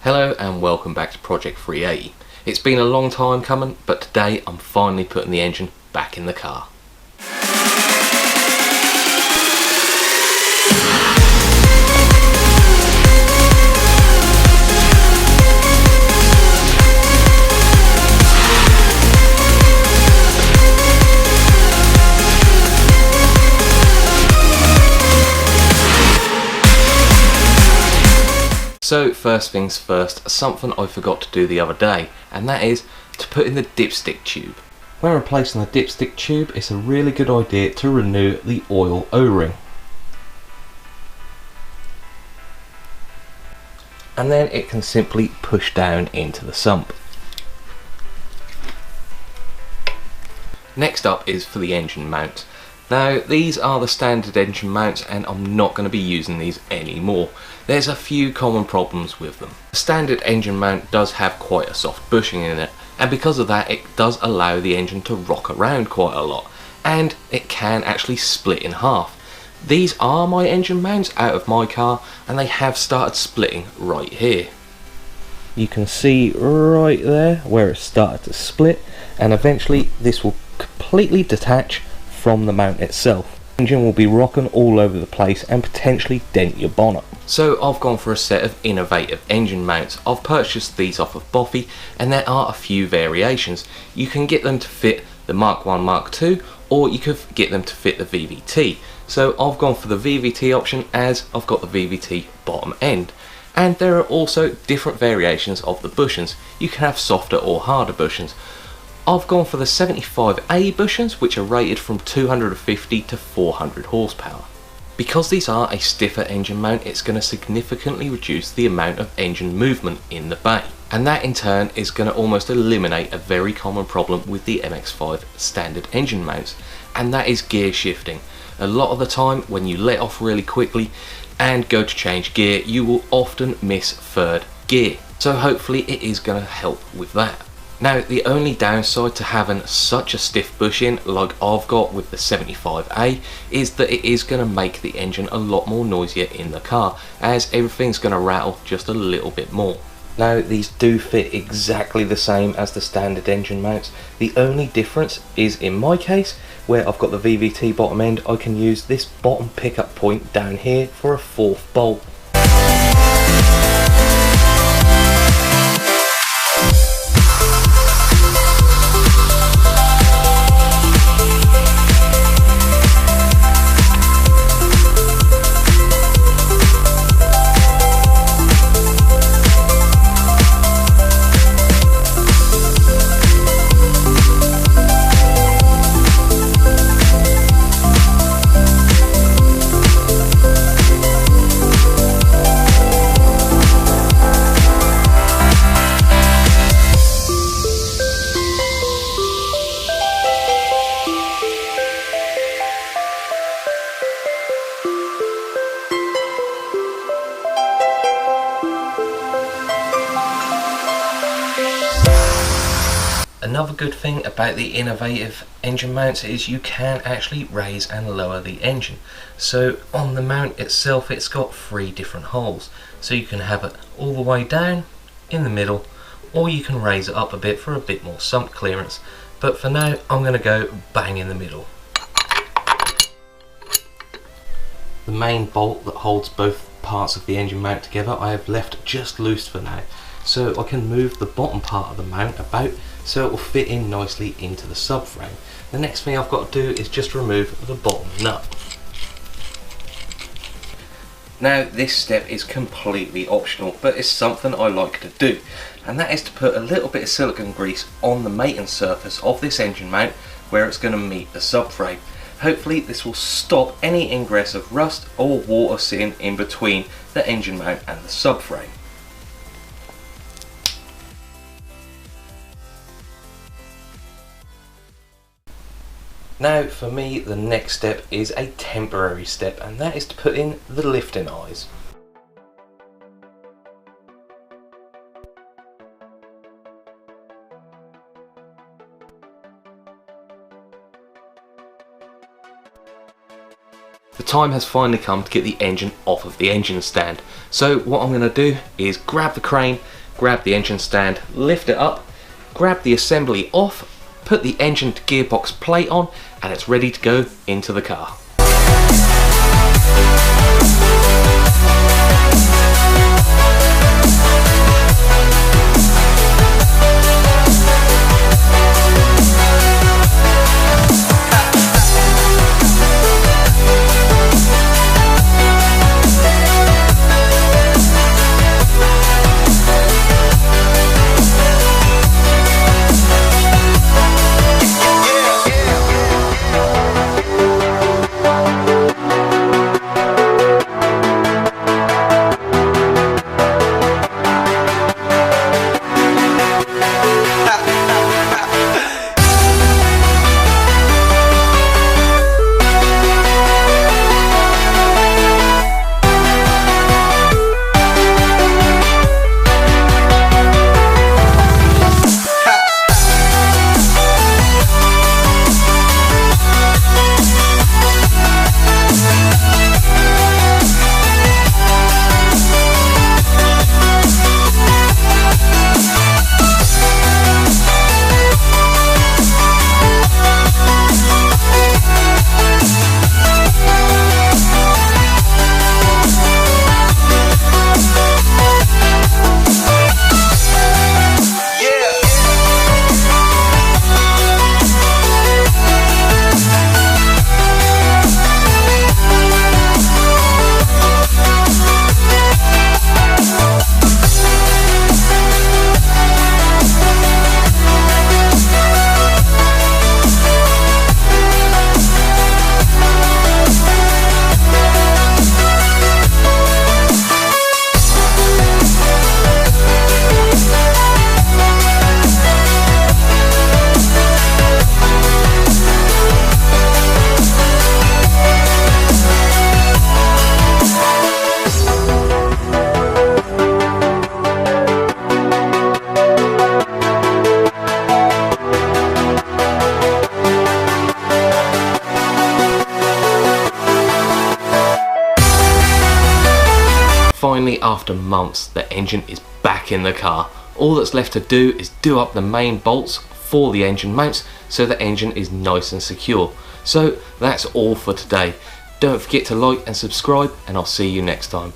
Hello and welcome back to Project 380. It's been a long time coming, but today I'm finally putting the engine back in the car. So first things first, something I forgot to do the other day, and that is to put in the dipstick tube. When replacing the dipstick tube, it's a really good idea to renew the oil O-ring. And then it can simply push down into the sump. Next up is for the engine mount. Now these are the standard engine mounts and I'm not going to be using these anymore. There's a few common problems with them. The standard engine mount does have quite a soft bushing in it, and because of that it does allow the engine to rock around quite a lot, and it can actually split in half. These are my engine mounts out of my car and they have started splitting right here. You can see right there where it started to split, and eventually this will completely detach from the mount itself. The engine will be rocking all over the place and potentially dent your bonnet. So I've gone for a set of innovative engine mounts. I've purchased these off of Boffy and there are a few variations. You can get them to fit the Mark 1, Mark 2, or you could get them to fit the VVT. So I've gone for the VVT option as I've got the VVT bottom end. And there are also different variations of the bushings. You can have softer or harder bushings. I've gone for the 75A bushings, which are rated from 250 to 400 horsepower. Because these are a stiffer engine mount, it's going to significantly reduce the amount of engine movement in the bay. And that in turn is going to almost eliminate a very common problem with the MX5 standard engine mounts, and that is gear shifting. A lot of the time when you let off really quickly and go to change gear, you will often miss third gear. So hopefully it is going to help with that. Now the only downside to having such a stiff bushing like I've got with the 75A is that it is going to make the engine a lot more noisier in the car, as everything's going to rattle just a little bit more. Now these do fit exactly the same as the standard engine mounts. The only difference is in my case, where I've got the VVT bottom end, I can use this bottom pickup point down here for a fourth bolt. Another good thing about the innovative engine mounts is you can actually raise and lower the engine. So on the mount itself it's got 3 different holes. So you can have it all the way down, in the middle, or you can raise it up a bit for a bit more sump clearance. But for now I'm going to go bang in the middle. The main bolt that holds both parts of the engine mount together I have left just loose for now. So I can move the bottom part of the mount about so it will fit in nicely into the subframe. The next thing I've got to do is just remove the bottom nut. Now this step is completely optional, but it's something I like to do, and that is to put a little bit of silicone grease on the mating surface of this engine mount where it's going to meet the subframe. Hopefully this will stop any ingress of rust or water sitting in between the engine mount and the subframe. Now for me the next step is a temporary step, and that is to put in the lifting eyes. The time has finally come to get the engine off of the engine stand. So what I'm going to do is grab the crane, grab the engine stand, lift it up, grab the assembly off, put the engine to gearbox plate on, and it's ready to go into the car. Finally, after months, the engine is back in the car. All that's left to do is do up the main bolts for the engine mounts so the engine is nice and secure. So that's all for today. Don't forget to like and subscribe, and I'll see you next time.